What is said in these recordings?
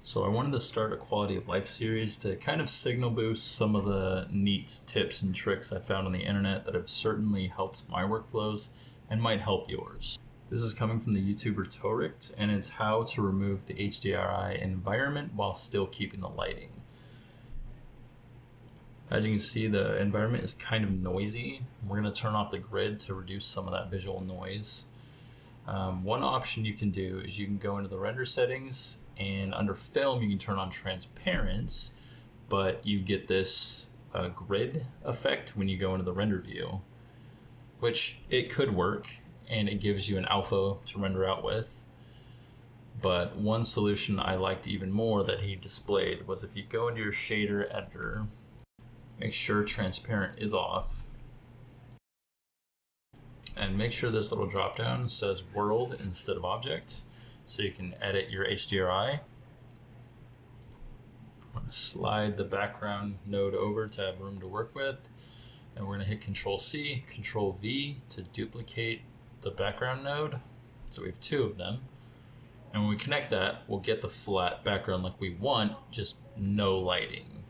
So I wanted to start a quality of life series to kind of signal boost some of the neat tips and tricks I found on the internet that have certainly helped my workflows and might help yours. This is coming from the YouTuber Torict, and it's how to remove the HDRI environment while still keeping the lighting. As you can see, the environment is kind of noisy. We're going to turn off the grid to reduce some of that visual noise. One option you can do is you can go into the render settings, and under film you can turn on transparency, but you get this grid effect when you go into the render view, which it could work and it gives you an alpha to render out with. But one solution I liked even more that he displayed was if you go into your shader editor, make sure transparent is off, and make sure this little drop down says world instead of object, so you can edit your HDRI. I'm going to slide the background node over to have room to work with, and we're going to hit Control C, Control V to duplicate the background node. So we have two of them, and when we connect that, we'll get the flat background like we want, just no lighting.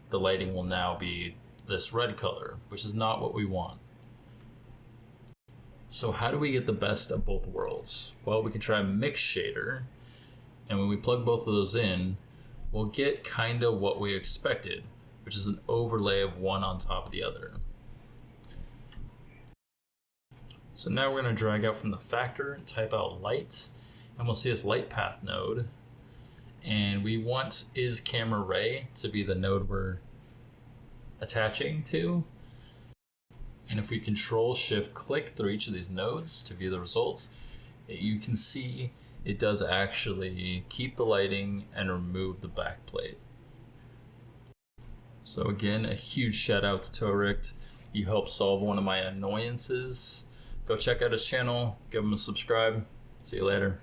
The lighting will now be this red color, which is not what we want. So how do we get the best of both worlds? Well, we can try a mix shader, and when we plug both of those in, we'll get kind of what we expected, which is an overlay of one on top of the other. So now we're going to drag out from the factor and type out light, and we'll see this light path node, and we want is camera ray to be the node we're attaching to. And if we Control Shift click through each of these nodes to view the results, you can see it does actually keep the lighting and remove the backplate. So again, a huge shout out to Torict. You helped solve one of my annoyances. Go check out his channel, give him a subscribe. See you later.